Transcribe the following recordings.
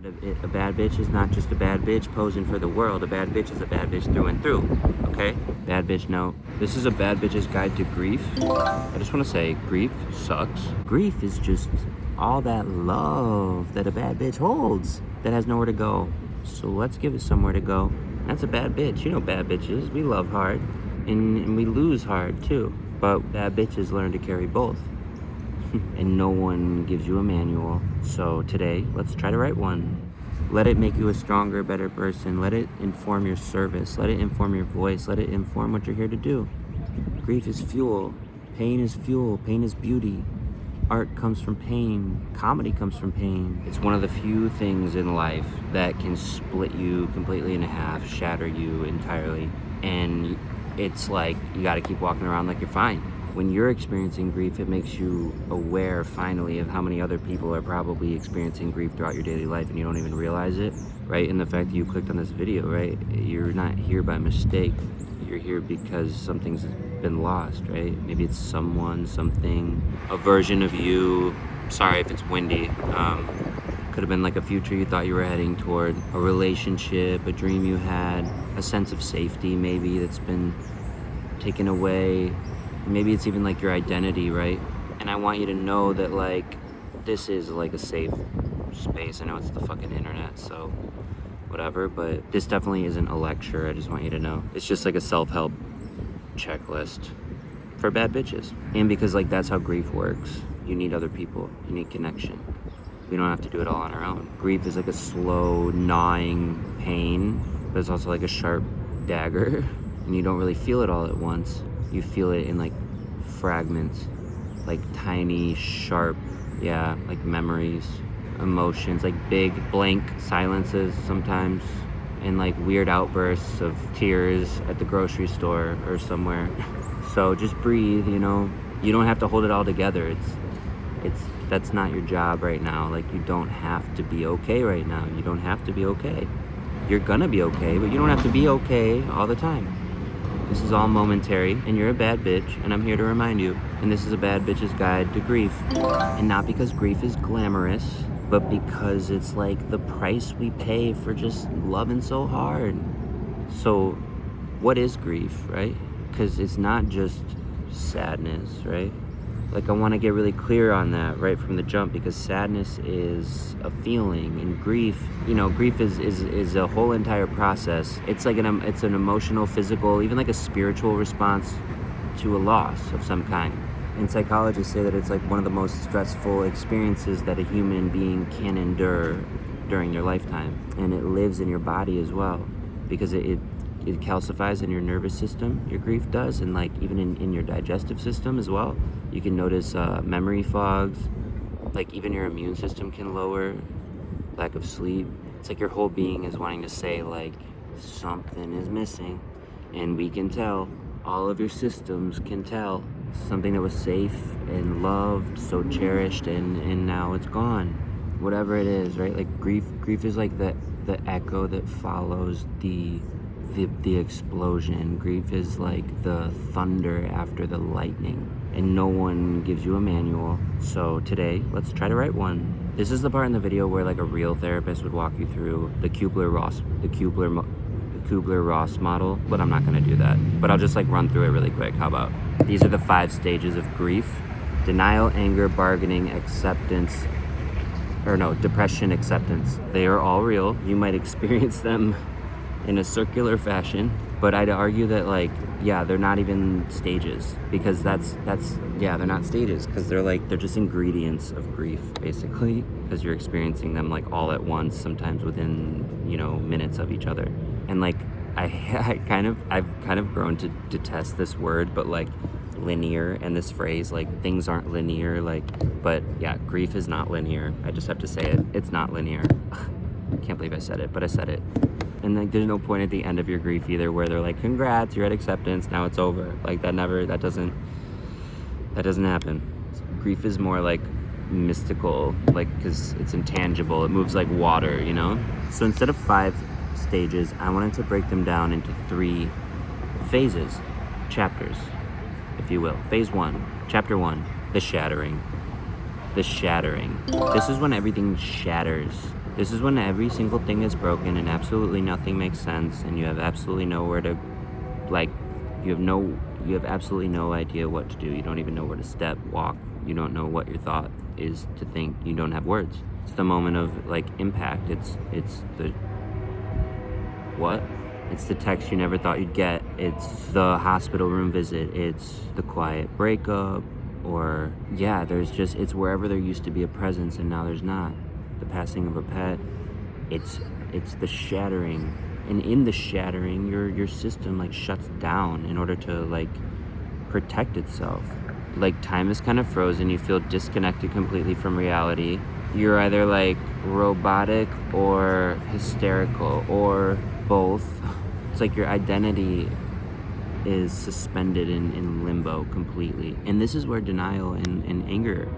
But a bad bitch is not just a bad bitch posing for the world. A bad bitch is a bad bitch through and through, okay? Bad bitch, no. This is a bad bitch's guide to grief. I just want to say, grief sucks. Grief is just all that love that a bad bitch holds that has nowhere to go. So let's give it somewhere to go. That's a bad bitch. You know bad bitches. We love hard and we lose hard too. But bad bitches learn to carry both. And no one gives you a manual. So today, let's try to write one. Let it make you a stronger, better person. Let it inform your service. Let it inform your voice. Let it inform what you're here to do. Grief is fuel. Pain is fuel. Pain is beauty. Art comes from pain. Comedy comes from pain. It's one of the few things in life that can split you completely in half, shatter you entirely. And it's like, you gotta keep walking around like you're fine. When you're experiencing grief, it makes you aware finally of how many other people are probably experiencing grief throughout your daily life and you don't even realize it, right? And the fact that you clicked on this video, right? You're not here by mistake. You're here because something's been lost, right? Maybe it's someone, something, a version of you. Sorry if it's windy. Could have been like a future you thought you were heading toward, a relationship, a dream you had, a sense of safety maybe that's been taken away. Maybe it's even like your identity, right? And I want you to know that like, this is like a safe space. I know it's the fucking internet, so whatever, but this definitely isn't a lecture. I just want you to know. It's just like a self-help checklist for bad bitches. And because like, that's how grief works. You need other people, you need connection. We don't have to do it all on our own. Grief is like a slow, gnawing pain, but it's also like a sharp dagger, and you don't really feel it all at once. You feel it in like fragments, like tiny, sharp, like memories, emotions, like big blank silences sometimes, and like weird outbursts of tears at the grocery store or somewhere. So just breathe, you know. You don't have to hold it all together. That's not your job right now. Like, you don't have to be okay right now. You don't have to be okay. You're gonna be okay, but you don't have to be okay all the time. This is all momentary, and you're a bad bitch, and I'm here to remind you. And this is a bad bitch's guide to grief. And not because grief is glamorous, but because it's like the price we pay for just loving so hard. So what is grief, right? Because it's not just sadness, right? Like, I want to get really clear on that right from the jump, because sadness is a feeling, and grief, you know, grief is a whole entire process. It's like it's an emotional, physical, even like a spiritual response to a loss of some kind. And psychologists say that it's like one of the most stressful experiences that a human being can endure during their lifetime. And it lives in your body as well, because it calcifies in your nervous system, your grief does, and like even in your digestive system as well. You can notice memory fogs, like even your immune system can lower, lack of sleep. It's like your whole being is wanting to say like, something is missing, and we can tell. All of your systems can tell. Something that was safe and loved, so cherished, and now it's gone. Whatever it is, right? Like grief is like the echo that follows the explosion. Grief is like the thunder after the lightning, and no one gives you a manual. So today, let's try to write one. This is the part in the video where like a real therapist would walk you through the Kubler-Ross model, but I'm not gonna do that. But I'll just like run through it really quick. How about? These are the 5 stages of grief: denial, anger, bargaining, acceptance, depression, acceptance. They are all real. You might experience them in a circular fashion, but I'd argue that like, they're not even stages, because they're not stages, because they're just ingredients of grief, basically, because you're experiencing them like all at once, sometimes within, you know, minutes of each other. And like, I've kind of grown to detest this word, but like linear, and this phrase, like things aren't linear, like, but yeah, grief is not linear. I just have to say it. It's not linear. Ugh, can't believe I said it, but I said it. And like, there's no point at the end of your grief either where they're like, congrats, you're at acceptance, now it's over. Like that doesn't happen. Grief is more like mystical, like, because it's intangible. It moves like water, you know? So instead of 5 stages, I wanted to break them down into 3 phases, chapters, if you will. Phase 1, chapter 1, the shattering. The shattering. This is when everything shatters This is when every single thing is broken and absolutely nothing makes sense, and you have absolutely nowhere to, like, you have absolutely no idea what to do. You don't even know where to step, walk. You don't know what your thought is to think. You don't have words. It's the moment of, like, impact. It's the what? It's the text you never thought you'd get. It's the hospital room visit. It's the quiet breakup. Or, yeah, it's wherever there used to be a presence and now there's not. The passing of a pet. It's the shattering. And in the shattering, your system, like, shuts down in order to, like, protect itself. Like, time is kind of frozen. You feel disconnected completely from reality. You're either, like, robotic or hysterical or both. It's like your identity is suspended in limbo completely. And this is where denial and anger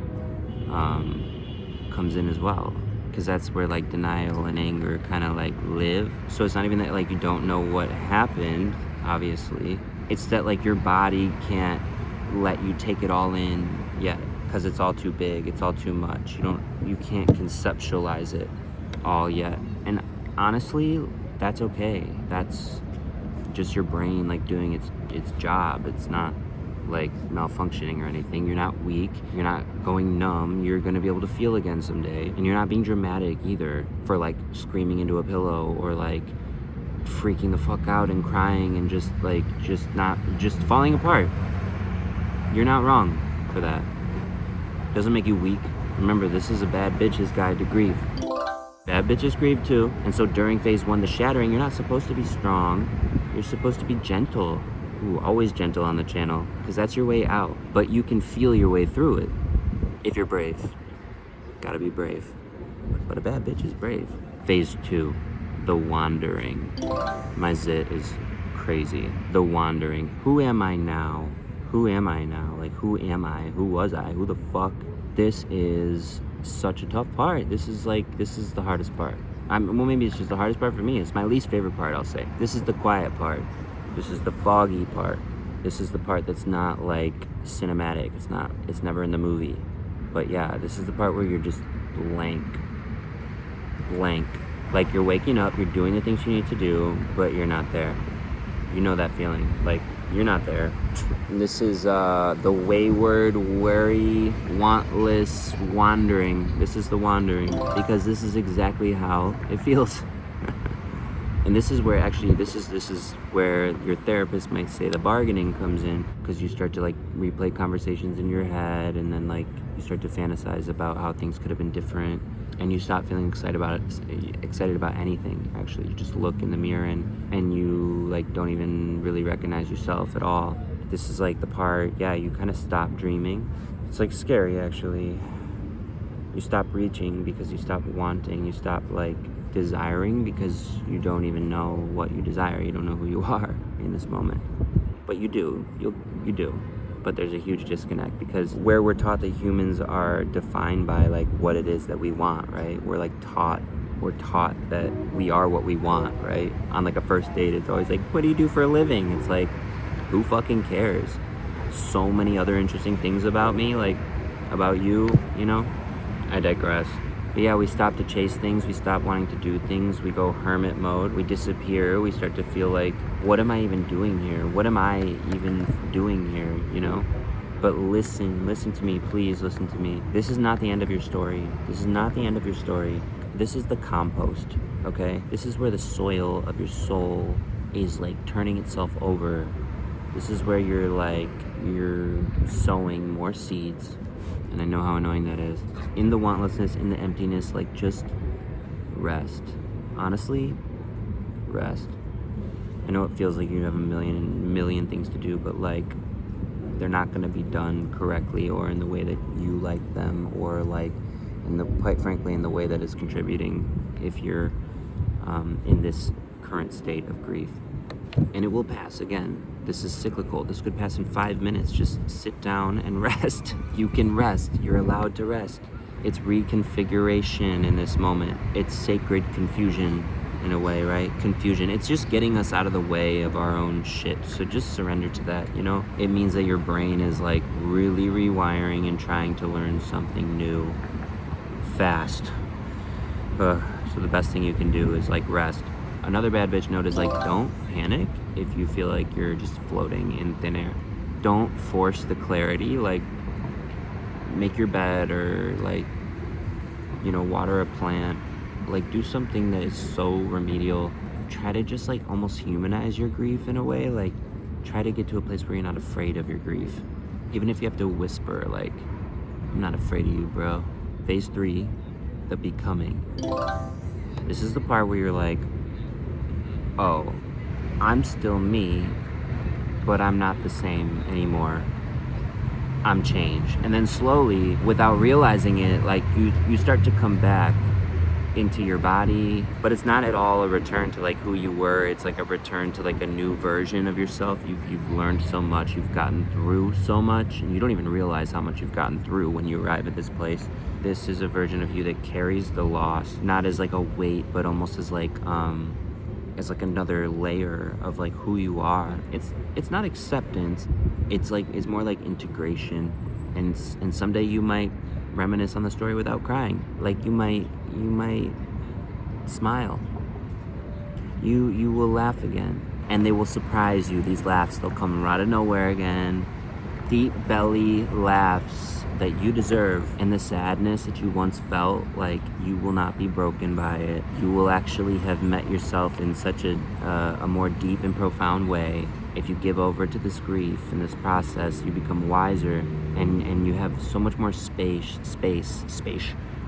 comes in as well. Because that's where, like, denial and anger kind of, like, live. So it's not even that, like, you don't know what happened, obviously. It's that, like, your body can't let you take it all in yet. Because it's all too big, it's all too much. You can't conceptualize it all yet. And honestly, that's okay. That's just your brain, like, doing its job. It's not, like, malfunctioning or anything. You're not weak. You're not going numb. You're gonna be able to feel again someday. And you're not being dramatic either for, like, screaming into a pillow or, like, freaking the fuck out and crying and just falling apart. You're not wrong for that. Doesn't make you weak. Remember, this is a bad bitch's guide to grief. Bad bitches grieve too. And so during phase 1, the shattering, you're not supposed to be strong. You're supposed to be gentle. Ooh, always gentle on the channel, because that's your way out. But you can feel your way through it if you're brave. Gotta be brave. But a bad bitch is brave. Phase 2, the wandering. My zit is crazy. The wandering. Who am I now? Who am I now? Like, who am I? Who was I? Who the fuck? This is such a tough part. This is the hardest part. Well, maybe it's just the hardest part for me. It's my least favorite part, I'll say. This is the quiet part. This is the foggy part. This is the part that's not, like, cinematic. It's never in the movie. But yeah, this is the part where you're just blank. Like, you're waking up, you're doing the things you need to do, but you're not there. You know that feeling. Like, you're not there. And this is the wayward, wary, wantless wandering. This is the wandering, because this is exactly how it feels. And this is where this is where your therapist might say the bargaining comes in, because you start to, like, replay conversations in your head, and then, like, you start to fantasize about how things could have been different, and you stop feeling excited about anything. Actually, you just look in the mirror and you, like, don't even really recognize yourself at all. This is, like, the part, yeah, you kind of stop dreaming. It's, like, scary, actually. You stop reaching because you stop wanting. You stop, like, desiring because you don't even know what you desire. You don't know who you are in this moment. But you do. You do. But there's a huge disconnect, because where we're taught that humans are defined by, like, what it is that we want, right? We're taught that we are what we want, right? On, like, a first date, it's always like, what do you do for a living? It's like, who fucking cares? So many other interesting things about me, like, about you, you know? I digress. But yeah, we stop to chase things, we stop wanting to do things, we go hermit mode, we disappear, we start to feel like, what am I even doing here? What am I even doing here, you know? But listen to me, please listen to me. This is not the end of your story. This is not the end of your story. This is the compost, okay? This is where the soil of your soul is, like, turning itself over. This is where you're sowing more seeds. And I know how annoying that is. In the wantlessness, in the emptiness, like, just rest. Honestly, rest. I know it feels like you have a million things to do, but, like, they're not going to be done correctly or in the way that you like them, or, like, quite frankly, in the way that is contributing if you're in this current state of grief. And it will pass again. This is cyclical. This could pass in 5 minutes. Just sit down and rest. You can rest. You're allowed to rest. It's reconfiguration in this moment. It's sacred confusion in a way, right? Confusion. It's just getting us out of the way of our own shit. So just surrender to that, you know? It means that your brain is, like, really rewiring and trying to learn something new fast. So the best thing you can do is like rest. Another bad bitch note is like, don't panic if you feel like you're just floating in thin air. Don't force the clarity, like make your bed or like, you know, water a plant. Like do something that is so remedial. Try to just like almost humanize your grief in a way. Like try to get to a place where you're not afraid of your grief. Even if you have to whisper like, I'm not afraid of you, bro. Phase 3, the becoming. This is the part where you're like, oh, I'm still me, but I'm not the same anymore. I'm changed. And then slowly, without realizing it, like you start to come back into your body, but it's not at all a return to like who you were. It's like a return to like a new version of yourself. You've learned so much, you've gotten through so much, and you don't even realize how much you've gotten through when you arrive at this place. This is a version of you that carries the loss, not as like a weight, but almost as like another layer of like who you are. It's not acceptance. It's more like integration. And someday you might reminisce on the story without crying. Like you might smile. You will laugh again, and they will surprise you. These laughs, they'll come out of nowhere again. Deep belly laughs that you deserve, and the sadness that you once felt, like you will not be broken by it. You will actually have met yourself in such a more deep and profound way. If you give over to this grief and this process, you become wiser, and you have so much more space.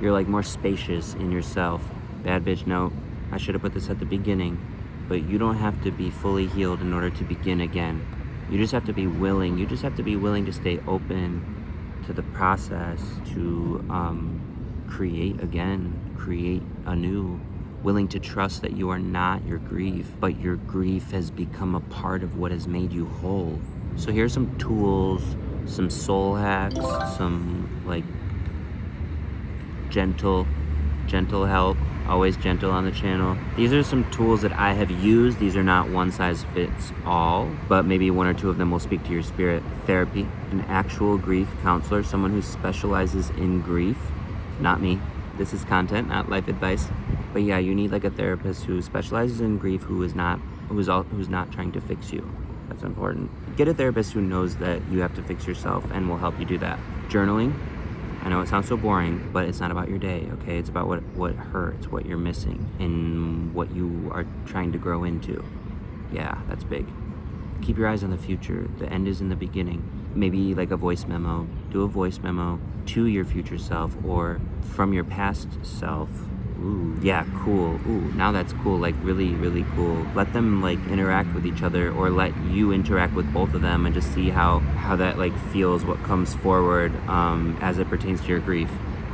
You're like more spacious in yourself. Bad bitch note, I should have put this at the beginning, but you don't have to be fully healed in order to begin again. You just have to be willing. You just have to be willing to stay open to the process, to create again, create anew. Willing to trust that you are not your grief, but your grief has become a part of what has made you whole. So here's some tools, some soul hacks, some like gentle help. Always gentle on the channel. These are some tools that I have used. These are not one size fits all, but maybe one or two of them will speak to your spirit. Therapy, an actual grief counselor, someone who specializes in grief. Not me. This is content, not life advice. But yeah, you need like a therapist who specializes in grief, who's not trying to fix you. That's important. Get a therapist who knows that you have to fix yourself and will help you do that. Journaling. I know it sounds so boring, but it's not about your day, okay? It's about what hurts, what you're missing, and what you are trying to grow into. Yeah, that's big. Keep your eyes on the future. The end is in the beginning. Maybe like a voice memo. Do a voice memo to your future self or from your past self. Ooh, yeah, cool. Ooh, now that's cool, like really, really cool. Let them like interact with each other, or let you interact with both of them and just see how that like feels, what comes forward as it pertains to your grief.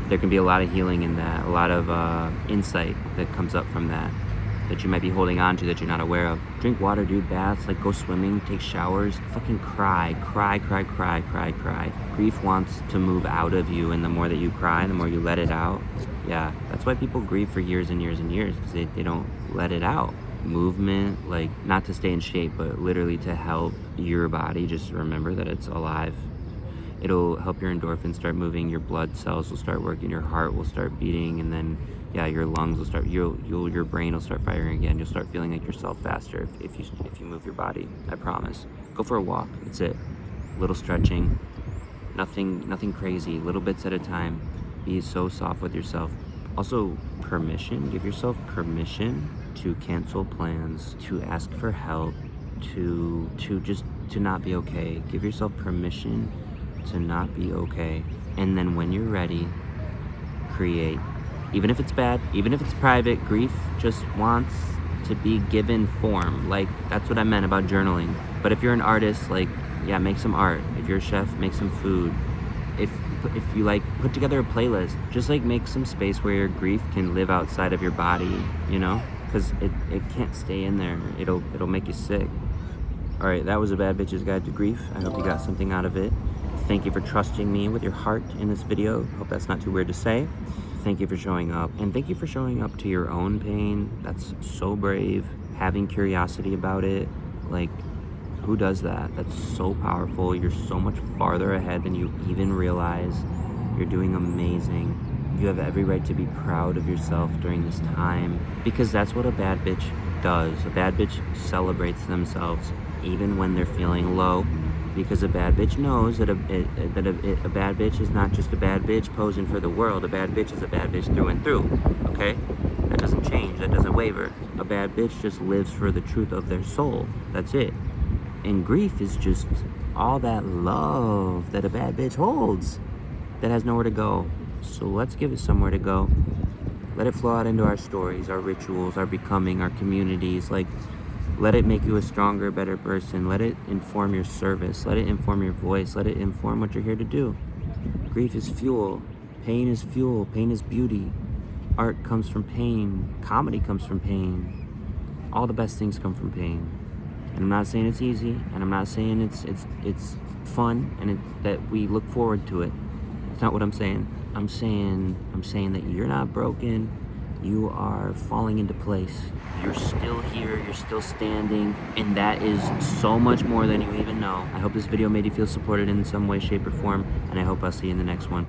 There can be a lot of healing in that, a lot of insight that comes up from that you might be holding on to that you're not aware of. Drink water, do baths, like go swimming, take showers, fucking cry. Grief wants to move out of you, and the more that you cry, the more you let it out. Yeah, that's why people grieve for years and years and years, because they don't let it out. Movement, like not to stay in shape, but literally to help your body just remember that it's alive. It'll help your endorphins start moving, your blood cells will start working, your heart will start beating, and then yeah, your lungs will start, your brain will start firing again. You'll start feeling like yourself faster if you move your body. I promise. Go for a walk. That's it. Little stretching. Nothing crazy. Little bits at a time. Be so soft with yourself. Also, permission. Give yourself permission to cancel plans, to ask for help, to not be okay. Give yourself permission to not be okay. And then when you're ready, create. Even if it's bad, even if it's private, grief just wants to be given form. Like, that's what I meant about journaling. But if you're an artist, like, yeah, make some art. If you're a chef, make some food. If you like, put together a playlist. Just like make some space where your grief can live outside of your body, you know? Because it can't stay in there. It'll make you sick. All right, that was A Bad Bitch's Guide to Grief. I hope you got something out of it. Thank you for trusting me with your heart in this video. Hope that's not too weird to say. Thank you for showing up, and thank you for showing up to your own pain. That's so brave. Having curiosity about it, like, who does that? That's so powerful. You're so much farther ahead than you even realize. You're doing amazing. You have every right to be proud of yourself during this time, because that's what a bad bitch does. A bad bitch celebrates themselves even when they're feeling low, because a bad bitch knows that a bad bitch is not just a bad bitch posing for the world. A bad bitch is a bad bitch through and through, okay? That doesn't change, that doesn't waver. A bad bitch just lives for the truth of their soul. That's it. And grief is just all that love that a bad bitch holds that has nowhere to go. So let's give it somewhere to go. Let it flow out into our stories, our rituals, our becoming, our communities. Like, let it make you a stronger, better person. Let it inform your service. Let it inform your voice. Let it inform what you're here to do. Grief is fuel. Pain is fuel. Pain is beauty. Art comes from pain. Comedy comes from pain. All the best things come from pain. And I'm not saying it's easy, and I'm not saying it's fun, and that we look forward to it. It's not what I'm saying. I'm saying that you're not broken. You are falling into place. You're still here. You're still standing, and that is so much more than you even know. I hope this video made you feel supported in some way, shape, or form, and I hope I'll see you in the next one.